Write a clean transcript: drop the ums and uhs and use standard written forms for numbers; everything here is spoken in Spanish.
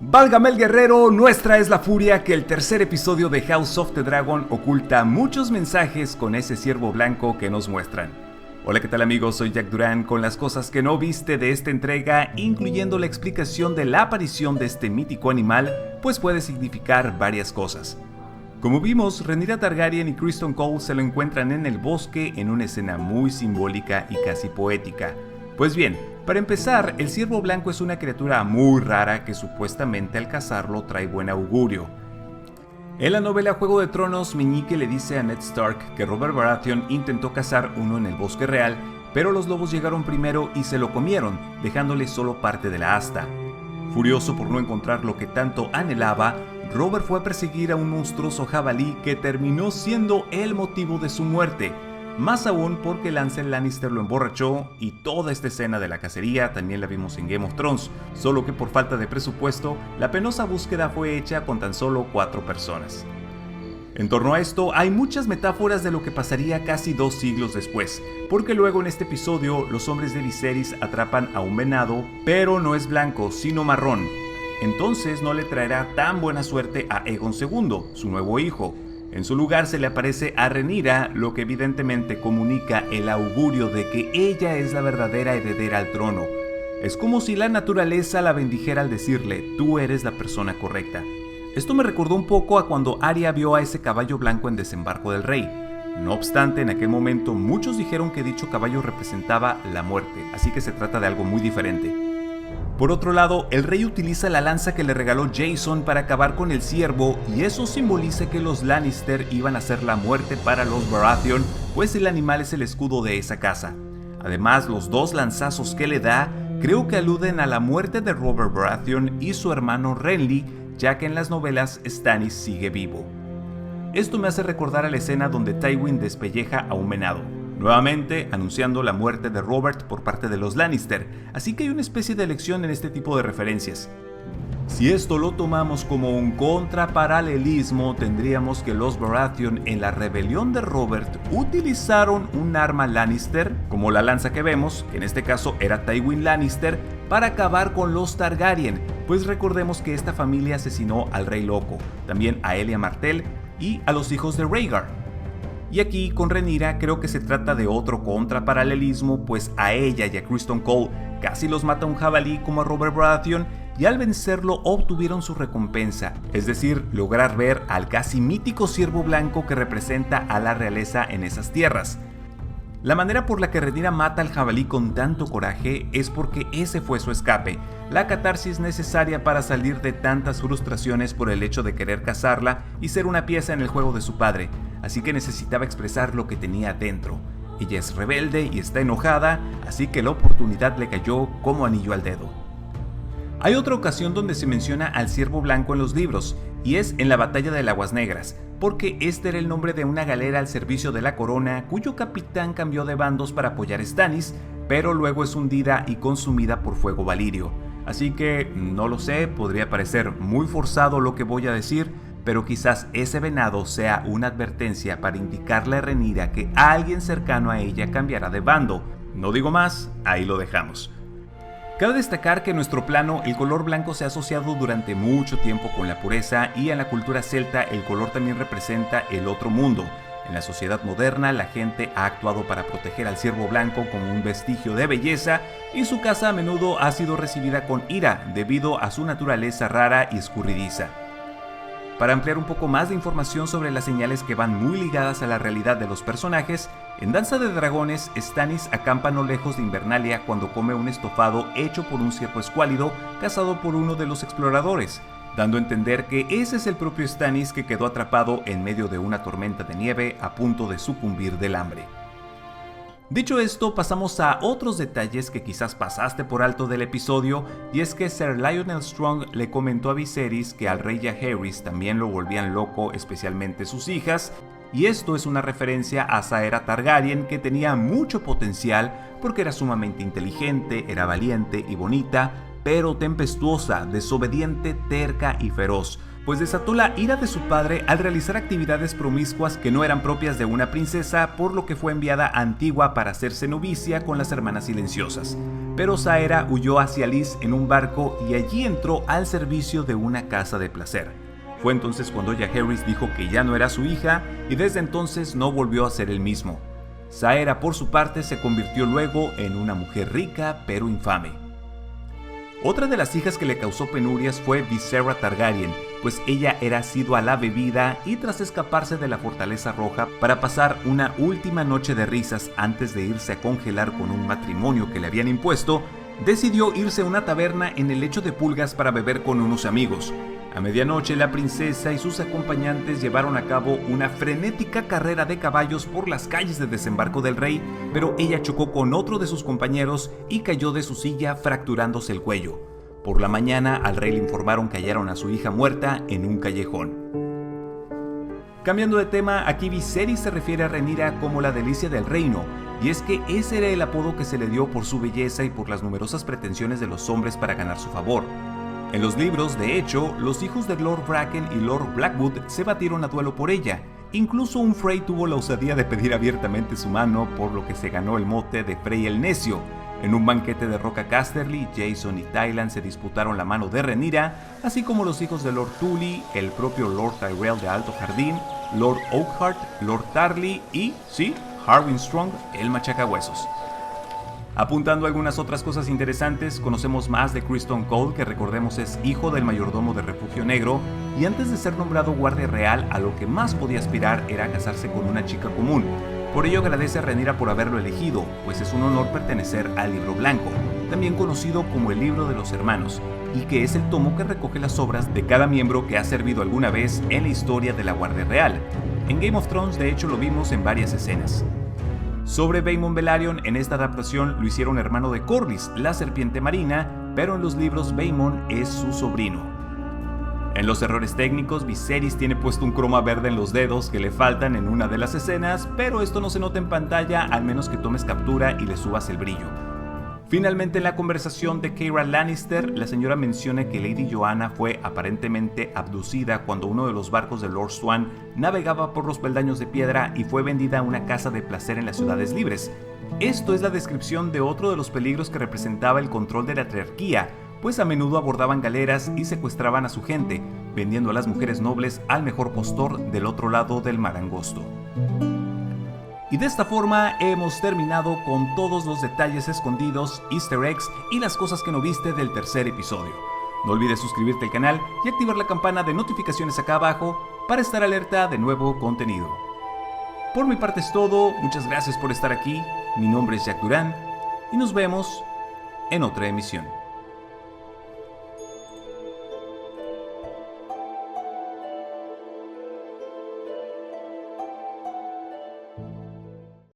Válgame el guerrero, nuestra es la furia que el tercer episodio de House of the Dragon oculta muchos mensajes con ese ciervo blanco que nos muestran. Hola, ¿qué tal amigos? Soy Jack Durán con las cosas que no viste de esta entrega, incluyendo la explicación de la aparición de este mítico animal, pues puede significar varias cosas. Como vimos, Rhaenyra Targaryen y Criston Cole se lo encuentran en el bosque en una escena muy simbólica y casi poética. Pues bien, para empezar, el ciervo blanco es una criatura muy rara que supuestamente al cazarlo trae buen augurio. En la novela Juego de Tronos, Meñique le dice a Ned Stark que Robert Baratheon intentó cazar uno en el bosque real, pero los lobos llegaron primero y se lo comieron, dejándole solo parte de la asta. Furioso por no encontrar lo que tanto anhelaba, Robert fue a perseguir a un monstruoso jabalí que terminó siendo el motivo de su muerte. Más aún porque Lancel Lannister lo emborrachó y toda esta escena de la cacería también la vimos en Game of Thrones, solo que por falta de presupuesto, la penosa búsqueda fue hecha con tan solo 4 personas. En torno a esto, hay muchas metáforas de lo que pasaría casi 2 siglos después, porque luego en este episodio los hombres de Viserys atrapan a un venado, pero no es blanco, sino marrón. Entonces no le traerá tan buena suerte a Aegon II, su nuevo hijo. En su lugar se le aparece a Rhaenyra, lo que evidentemente comunica el augurio de que ella es la verdadera heredera al trono. Es como si la naturaleza la bendijera al decirle, tú eres la persona correcta. Esto me recordó un poco a cuando Arya vio a ese caballo blanco en Desembarco del Rey. No obstante, en aquel momento muchos dijeron que dicho caballo representaba la muerte, así que se trata de algo muy diferente. Por otro lado, el rey utiliza la lanza que le regaló Jason para acabar con el ciervo, y eso simboliza que los Lannister iban a hacer la muerte para los Baratheon, pues el animal es el escudo de esa casa. Además, los 2 lanzazos que le da, creo que aluden a la muerte de Robert Baratheon y su hermano Renly, ya que en las novelas Stannis sigue vivo. Esto me hace recordar a la escena donde Tywin despelleja a un venado, nuevamente anunciando la muerte de Robert por parte de los Lannister, así que hay una especie de lección en este tipo de referencias. Si esto lo tomamos como un contraparalelismo, tendríamos que los Baratheon en la rebelión de Robert utilizaron un arma Lannister, como la lanza que vemos, que en este caso era Tywin Lannister, para acabar con los Targaryen, pues recordemos que esta familia asesinó al Rey Loco, también a Elia Martell y a los hijos de Rhaegar. Y aquí con Rhaenyra creo que se trata de otro contraparalelismo, pues a ella y a Criston Cole casi los mata un jabalí como a Robert Baratheon, y al vencerlo obtuvieron su recompensa, es decir, lograr ver al casi mítico ciervo blanco que representa a la realeza en esas tierras. La manera por la que Rhaenyra mata al jabalí con tanto coraje es porque ese fue su escape, la catarsis necesaria para salir de tantas frustraciones por el hecho de querer cazarla y ser una pieza en el juego de su padre, así que necesitaba expresar lo que tenía dentro. Ella es rebelde y está enojada, así que la oportunidad le cayó como anillo al dedo. Hay otra ocasión donde se menciona al ciervo blanco en los libros, y es en la batalla de Aguas Negras, porque este era el nombre de una galera al servicio de la corona cuyo capitán cambió de bandos para apoyar a Stannis, pero luego es hundida y consumida por fuego valirio. Así que, no lo sé, podría parecer muy forzado lo que voy a decir, pero quizás ese venado sea una advertencia para indicarle a Rhaenyra que alguien cercano a ella cambiará de bando. No digo más, ahí lo dejamos. Cabe destacar que en nuestro plano el color blanco se ha asociado durante mucho tiempo con la pureza, y en la cultura celta el color también representa el otro mundo. En la sociedad moderna la gente ha actuado para proteger al ciervo blanco como un vestigio de belleza, y su caza a menudo ha sido recibida con ira debido a su naturaleza rara y escurridiza. Para ampliar un poco más de información sobre las señales que van muy ligadas a la realidad de los personajes, en Danza de Dragones, Stannis acampa no lejos de Invernalia cuando come un estofado hecho por un ciervo escuálido cazado por uno de los exploradores, dando a entender que ese es el propio Stannis que quedó atrapado en medio de una tormenta de nieve a punto de sucumbir del hambre. Dicho esto, pasamos a otros detalles que quizás pasaste por alto del episodio, y es que Sir Lionel Strong le comentó a Viserys que al rey Jaehaerys también lo volvían loco, especialmente sus hijas, y esto es una referencia a Saera Targaryen, que tenía mucho potencial porque era sumamente inteligente, era valiente y bonita, pero tempestuosa, desobediente, terca y feroz, pues desató la ira de su padre al realizar actividades promiscuas que no eran propias de una princesa, por lo que fue enviada a Antigua para hacerse novicia con las hermanas silenciosas. pero Saera huyó hacia Liz en un barco y allí entró al servicio de una casa de placer. Fue entonces cuando Ella Harris dijo que ya no era su hija y desde entonces no volvió a ser el mismo. Saera, por su parte, se convirtió luego en una mujer rica pero infame. Otra de las hijas que le causó penurias fue Visera Targaryen, pues ella era asidua a la bebida y tras escaparse de la Fortaleza Roja para pasar una última noche de risas antes de irse a congelar con un matrimonio que le habían impuesto, decidió irse a una taberna en el Lecho de Pulgas para beber con unos amigos. A medianoche la princesa y sus acompañantes llevaron a cabo una frenética carrera de caballos por las calles de Desembarco del Rey, pero ella chocó con otro de sus compañeros y cayó de su silla fracturándose el cuello. Por la mañana al rey le informaron que hallaron a su hija muerta en un callejón. Cambiando de tema, aquí Viserys se refiere a Rhaenyra como la delicia del reino, y es que ese era el apodo que se le dio por su belleza y por las numerosas pretensiones de los hombres para ganar su favor. En los libros, de hecho, los hijos de Lord Bracken y Lord Blackwood se batieron a duelo por ella. Incluso un Frey tuvo la osadía de pedir abiertamente su mano, por lo que se ganó el mote de Frey el Necio. En un banquete de Roca Casterly, Jason y Tyland se disputaron la mano de Rhaenyra, así como los hijos de Lord Tully, el propio Lord Tyrell de Alto Jardín, Lord Oakhart, Lord Tarly y, sí, Harwin Strong, el machacahuesos. Apuntando algunas otras cosas interesantes, conocemos más de Criston Cole, que recordemos es hijo del mayordomo de Refugio Negro, y antes de ser nombrado guardia real, a lo que más podía aspirar era casarse con una chica común. Por ello agradece a Rhaenyra por haberlo elegido, pues es un honor pertenecer al Libro Blanco, también conocido como el Libro de los Hermanos, y que es el tomo que recoge las obras de cada miembro que ha servido alguna vez en la historia de la Guardia Real. En Game of Thrones, de hecho, lo vimos en varias escenas. Sobre Vaemond Velaryon, en esta adaptación lo hicieron hermano de Corlys, la serpiente marina, pero en los libros Vaemond es su sobrino. En los errores técnicos, Viserys tiene puesto un croma verde en los dedos que le faltan en una de las escenas, pero esto no se nota en pantalla al menos que tomes captura y le subas el brillo. Finalmente, en la conversación de Keira Lannister, la señora menciona que Lady Joanna fue aparentemente abducida cuando uno de los barcos de Lord Swan navegaba por los peldaños de piedra y fue vendida a una casa de placer en las ciudades libres. Esto es la descripción de otro de los peligros que representaba el control de la triarquía, pues a menudo abordaban galeras y secuestraban a su gente, vendiendo a las mujeres nobles al mejor postor del otro lado del mar angosto. Y de esta forma hemos terminado con todos los detalles escondidos, easter eggs y las cosas que no viste del tercer episodio. No olvides suscribirte al canal y activar la campana de notificaciones acá abajo para estar alerta de nuevo contenido. Por mi parte es todo, muchas gracias por estar aquí, mi nombre es Jack Durán y nos vemos en otra emisión.